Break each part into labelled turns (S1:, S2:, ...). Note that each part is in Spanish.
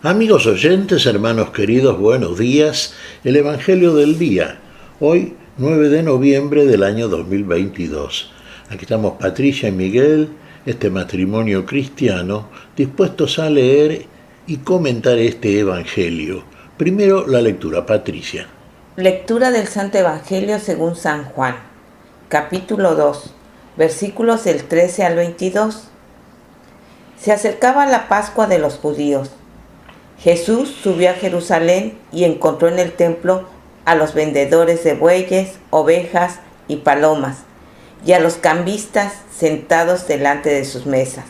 S1: Amigos oyentes, hermanos queridos, buenos días. El Evangelio del día. Hoy, 9 de noviembre del año 2022. Aquí estamos Patricia y Miguel, este matrimonio cristiano, dispuestos a leer y comentar este Evangelio. Primero la lectura, Patricia.
S2: Lectura del Santo Evangelio según San Juan, capítulo 2, versículos del 13 al 22. Se acercaba la Pascua de los judíos. Jesús subió a Jerusalén y encontró en el templo a los vendedores de bueyes, ovejas y palomas, y a los cambistas sentados delante de sus mesas.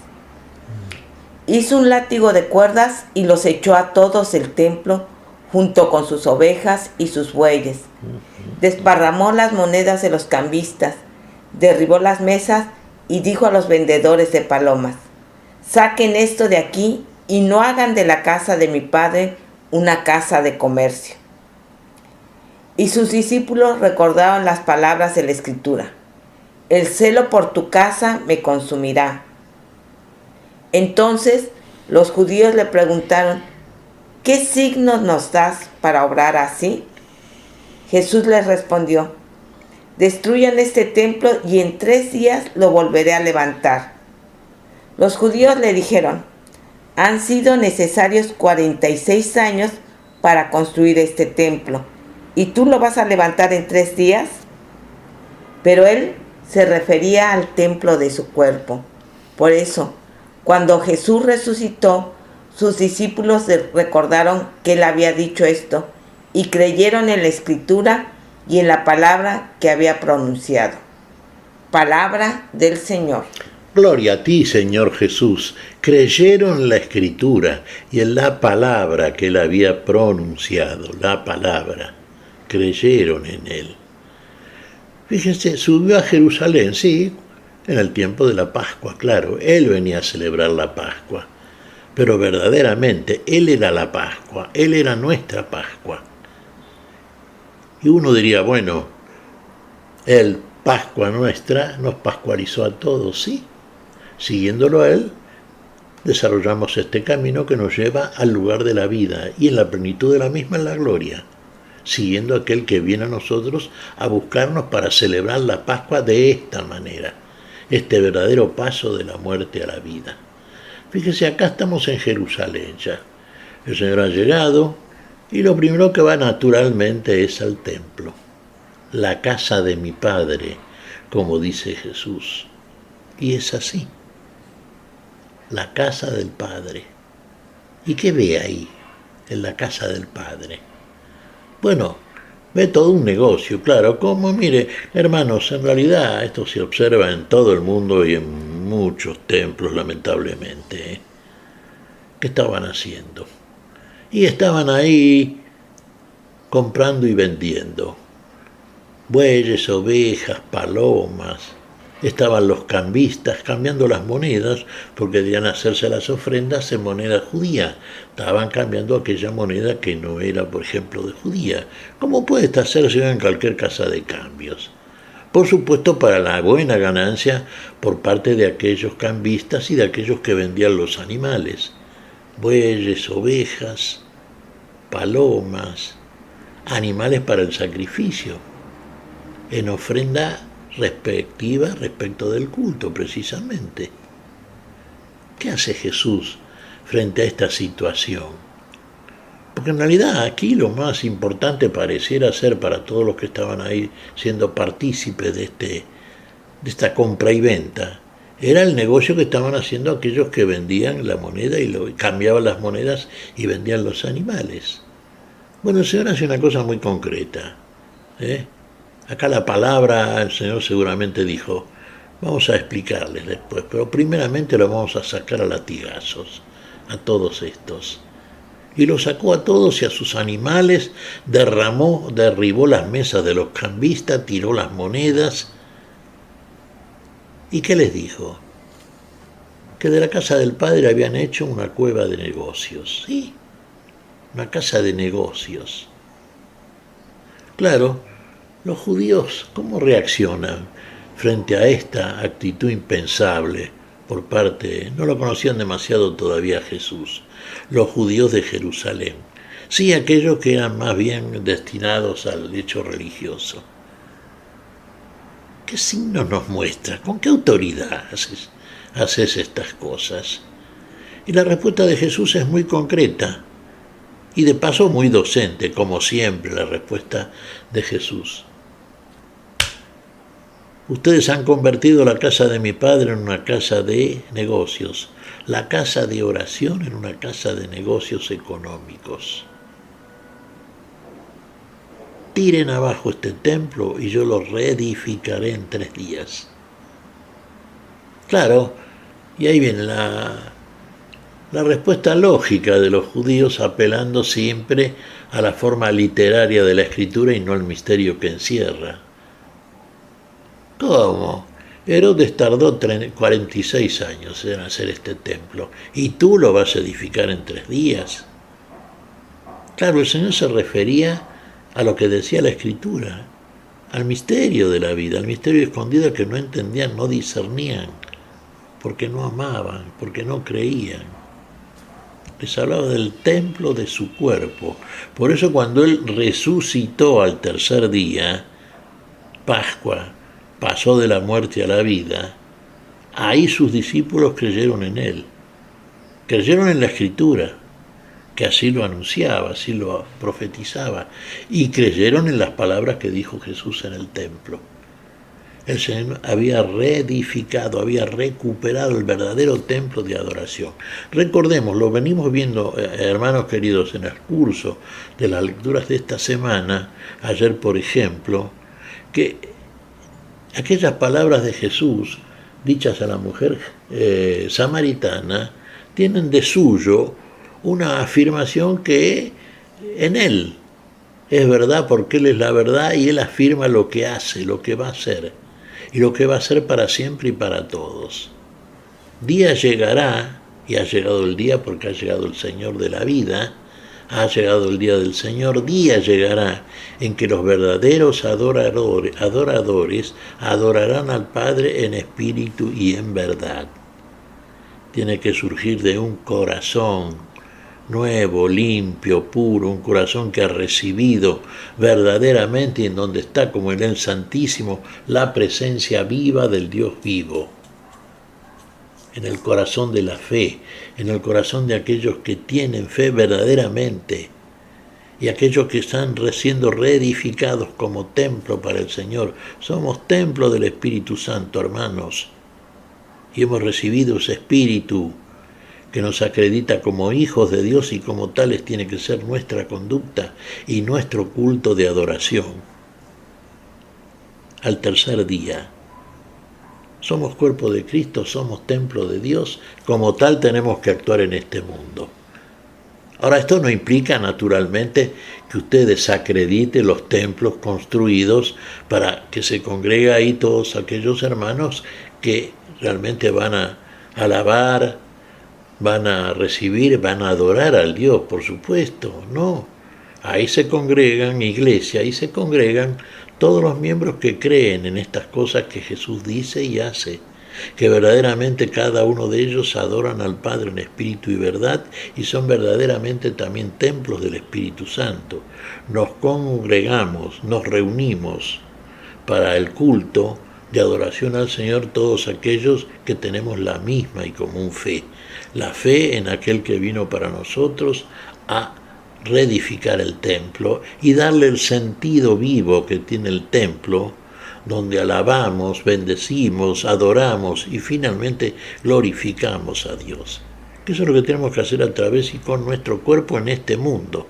S2: Hizo un látigo de cuerdas y los echó a todos del templo, junto con sus ovejas y sus bueyes. Desparramó las monedas de los cambistas, derribó las mesas y dijo a los vendedores de palomas: «Saquen esto de aquí y no hagan de la casa de mi Padre una casa de comercio». Y sus discípulos recordaron las palabras de la Escritura: «El celo por tu casa me consumirá». Entonces los judíos le preguntaron: «¿Qué signos nos das para obrar así?». Jesús les respondió: «Destruyan este templo y en 3 días lo volveré a levantar». Los judíos le dijeron: «Han sido necesarios 46 años para construir este templo, ¿y tú lo vas a levantar en 3 días? Pero él se refería al templo de su cuerpo. Por eso, cuando Jesús resucitó, sus discípulos recordaron que él había dicho esto y creyeron en la Escritura y en la palabra que había pronunciado. Palabra del Señor.
S1: Gloria a ti, Señor Jesús. Creyeron en la Escritura y en la palabra que él había pronunciado, la palabra. Creyeron en él. Fíjense, subió a Jerusalén, sí, en el tiempo de la Pascua, claro. Él venía a celebrar la Pascua. Pero verdaderamente, él era la Pascua, él era nuestra Pascua. Y uno diría, bueno, él, Pascua nuestra, nos pascualizó a todos, sí. Siguiéndolo a él, desarrollamos este camino que nos lleva al lugar de la vida y en la plenitud de la misma en la gloria, siguiendo a aquel que viene a nosotros a buscarnos para celebrar la Pascua de esta manera, este verdadero paso de la muerte a la vida. Fíjese, acá estamos en Jerusalén ya. El Señor ha llegado y lo primero que va naturalmente es al templo, la casa de mi Padre, como dice Jesús. Y es así. La casa del Padre. ¿Y qué ve ahí, en la casa del Padre? Bueno, ve todo un negocio, claro, como, mire, hermanos, en realidad esto se observa en todo el mundo y en muchos templos, lamentablemente, ¿eh? ¿Qué estaban haciendo? Y estaban ahí comprando y vendiendo. Bueyes, ovejas, palomas. Estaban los cambistas cambiando las monedas porque debían hacerse las ofrendas en moneda judía. Estaban cambiando aquella moneda que no era, por ejemplo, de judía, como puede hacerse en cualquier casa de cambios. Por supuesto, para la buena ganancia por parte de aquellos cambistas y de aquellos que vendían los animales. Bueyes, ovejas, palomas, animales para el sacrificio, en ofrenda respectiva respecto del culto, precisamente. ¿Qué hace Jesús frente a esta situación? Porque en realidad aquí lo más importante pareciera ser para todos los que estaban ahí siendo partícipes de esta compra y venta, era el negocio que estaban haciendo aquellos que vendían la moneda y cambiaban las monedas y vendían los animales. Bueno, el Señor hace una cosa muy concreta, ¿eh? Acá la palabra, el Señor seguramente dijo, vamos a explicarles después, pero primeramente lo vamos a sacar a latigazos, a todos estos. Y los sacó a todos y a sus animales, derribó las mesas de los cambistas, tiró las monedas. ¿Y qué les dijo? Que de la casa del Padre habían hecho una cueva de negocios, ¿sí? Una casa de negocios. Claro, los judíos, ¿cómo reaccionan frente a esta actitud impensable por parte, no lo conocían demasiado todavía a Jesús, los judíos de Jerusalén. Sí, aquellos que eran más bien destinados al hecho religioso. ¿Qué signos nos muestra? ¿Con qué autoridad haces estas cosas? Y la respuesta de Jesús es muy concreta y de paso muy docente, como siempre la respuesta de Jesús. Ustedes han convertido la casa de mi padre en una casa de negocios, la casa de oración en una casa de negocios económicos. Tiren abajo este templo y yo lo reedificaré en 3 días. Claro, y ahí viene la respuesta lógica de los judíos, apelando siempre a la forma literaria de la escritura y no al misterio que encierra. ¿Cómo? Herodes tardó 46 años en hacer este templo y tú lo vas a edificar en 3 días. Claro, el Señor se refería a lo que decía la Escritura, al misterio de la vida, al misterio escondido que no entendían, no discernían, porque no amaban, porque no creían. Les hablaba del templo de su cuerpo. Por eso cuando Él resucitó al 3er día, Pascua, pasó de la muerte a la vida, ahí sus discípulos creyeron en Él, creyeron en la Escritura, que así lo anunciaba, así lo profetizaba, y creyeron en las palabras que dijo Jesús en el templo. El Señor había reedificado, había recuperado el verdadero templo de adoración. Recordemos, lo venimos viendo, hermanos queridos, en el curso de las lecturas de esta semana, ayer por ejemplo, que aquellas palabras de Jesús, dichas a la mujer samaritana, tienen de suyo una afirmación que en Él es verdad porque Él es la verdad y Él afirma lo que hace, lo que va a hacer y lo que va a hacer para siempre y para todos. Día llegará, y ha llegado el día porque ha llegado el Señor de la vida, ha llegado el día del Señor, día llegará en que los verdaderos adoradores adorarán al Padre en espíritu y en verdad. Tiene que surgir de un corazón nuevo, limpio, puro, un corazón que ha recibido verdaderamente y en donde está como en el Santísimo la presencia viva del Dios vivo. En el corazón de la fe, en el corazón de aquellos que tienen fe verdaderamente y aquellos que están siendo reedificados como templo para el Señor. Somos templo del Espíritu Santo, hermanos, y hemos recibido ese Espíritu que nos acredita como hijos de Dios y como tales tiene que ser nuestra conducta y nuestro culto de adoración. Al 3er día, somos cuerpo de Cristo, somos templo de Dios, como tal tenemos que actuar en este mundo. Ahora, esto no implica naturalmente que usted desacredite los templos construidos para que se congreguen ahí todos aquellos hermanos que realmente van a alabar, van a recibir, van a adorar al Dios, por supuesto, no. Ahí se congregan, iglesia, ahí se congregan todos los miembros que creen en estas cosas que Jesús dice y hace, que verdaderamente cada uno de ellos adoran al Padre en espíritu y verdad y son verdaderamente también templos del Espíritu Santo. Nos congregamos, nos reunimos para el culto de adoración al Señor todos aquellos que tenemos la misma y común fe. La fe en aquel que vino para nosotros a reedificar el templo y darle el sentido vivo que tiene el templo, donde alabamos, bendecimos, adoramos y finalmente glorificamos a Dios. Que eso es lo que tenemos que hacer a través y con nuestro cuerpo en este mundo.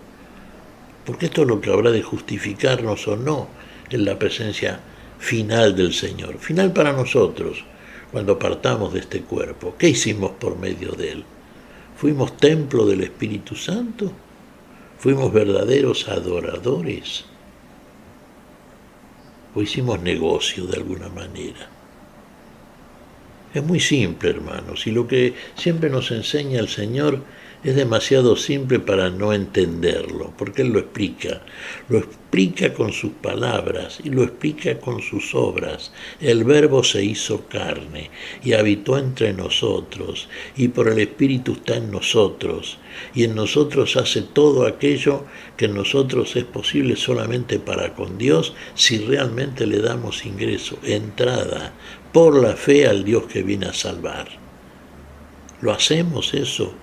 S1: Porque esto es lo que habrá de justificarnos o no en la presencia final del Señor. Final para nosotros, cuando partamos de este cuerpo. ¿Qué hicimos por medio de Él? ¿Fuimos templo del Espíritu Santo? ¿Fuimos verdaderos adoradores? ¿O hicimos negocio de alguna manera? Es muy simple, hermanos, y lo que siempre nos enseña el Señor es demasiado simple para no entenderlo, porque Él lo explica con sus palabras y lo explica con sus obras. El Verbo se hizo carne y habitó entre nosotros, y por el Espíritu está en nosotros, y en nosotros hace todo aquello que en nosotros es posible solamente para con Dios, si realmente le damos ingreso, entrada, por la fe al Dios que viene a salvar. ¿Lo hacemos eso?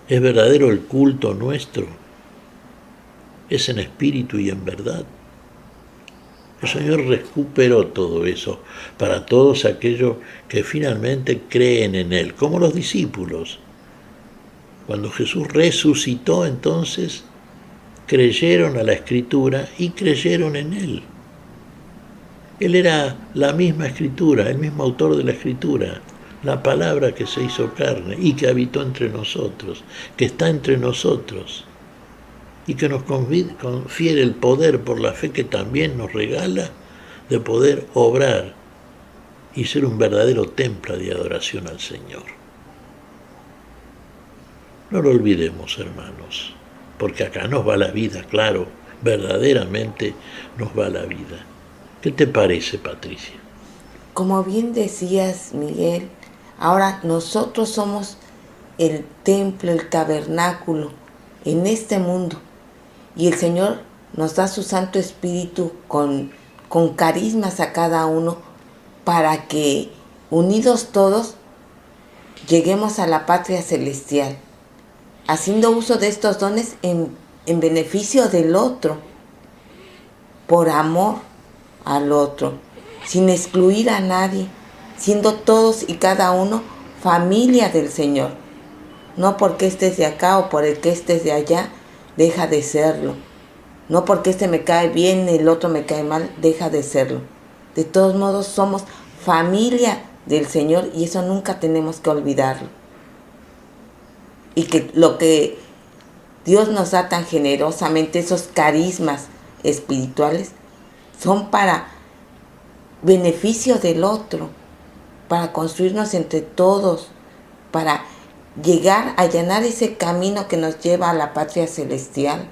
S1: ¿Es verdadero el culto nuestro? ¿Es en espíritu y en verdad? El Señor recuperó todo eso para todos aquellos que finalmente creen en Él, como los discípulos. Cuando Jesús resucitó, entonces creyeron a la Escritura y creyeron en Él. Él era la misma Escritura, el mismo autor de la Escritura, la palabra que se hizo carne y que habitó entre nosotros, que está entre nosotros y que nos confiere el poder por la fe que también nos regala de poder obrar y ser un verdadero templo de adoración al Señor. No lo olvidemos, hermanos, porque acá nos va la vida, claro, verdaderamente nos va la vida. ¿Qué te parece, Patricia?
S2: Como bien decías, Miguel, ahora nosotros somos el templo, el tabernáculo en este mundo. Y el Señor nos da su Santo Espíritu con carismas a cada uno para que, unidos todos, lleguemos a la patria celestial, haciendo uso de estos dones en beneficio del otro, por amor al otro, sin excluir a nadie, siendo todos y cada uno familia del Señor. No porque estés de acá o por el que estés de allá, deja de serlo. No porque este me cae bien y el otro me cae mal, deja de serlo. De todos modos somos familia del Señor y eso nunca tenemos que olvidarlo. Y que lo que Dios nos da tan generosamente, esos carismas espirituales, son para beneficio del otro, para construirnos entre todos, para llegar a allanar ese camino que nos lleva a la patria celestial.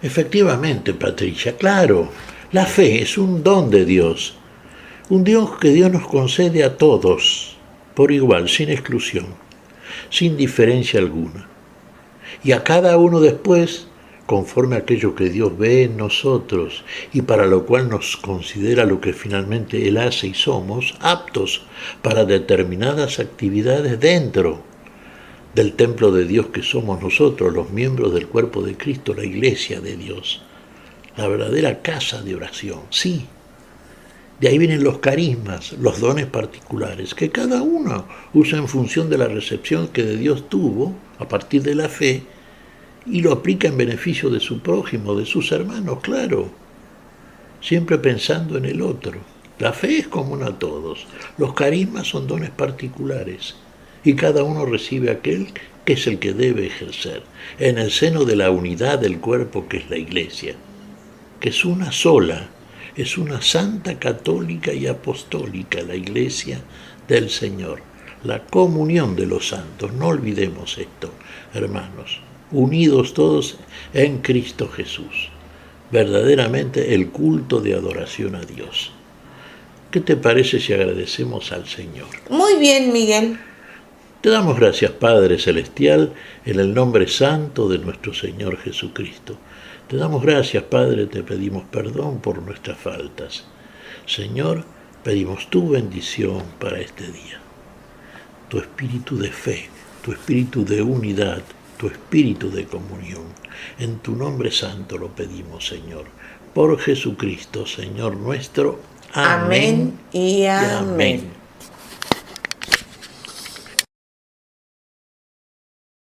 S1: Efectivamente, Patricia, claro, la fe es un don de Dios, un Dios que Dios nos concede a todos, por igual, sin exclusión, sin diferencia alguna, y a cada uno después, conforme a aquello que Dios ve en nosotros y para lo cual nos considera lo que finalmente Él hace y somos, aptos para determinadas actividades dentro del templo de Dios que somos nosotros, los miembros del cuerpo de Cristo, la iglesia de Dios, la verdadera casa de oración, sí. De ahí vienen los carismas, los dones particulares, que cada uno usa en función de la recepción que de Dios tuvo a partir de la fe, y lo aplica en beneficio de su prójimo, de sus hermanos, claro, siempre pensando en el otro. La fe es común a todos, los carismas son dones particulares, y cada uno recibe aquel que es el que debe ejercer, en el seno de la unidad del cuerpo que es la iglesia, que es una sola, es una santa, católica y apostólica, la iglesia del Señor, la comunión de los santos. No olvidemos esto, hermanos, unidos todos en Cristo Jesús, verdaderamente el culto de adoración a Dios. ¿Qué te parece si agradecemos al Señor?
S2: Muy bien, Miguel.
S1: Te damos gracias, Padre Celestial, en el nombre santo de nuestro Señor Jesucristo. Te damos gracias, Padre, te pedimos perdón por nuestras faltas. Señor, pedimos tu bendición para este día. Tu espíritu de fe, tu espíritu de unidad, tu espíritu de comunión. En tu nombre santo lo pedimos, Señor. Por Jesucristo, Señor nuestro.
S2: Amén y amén.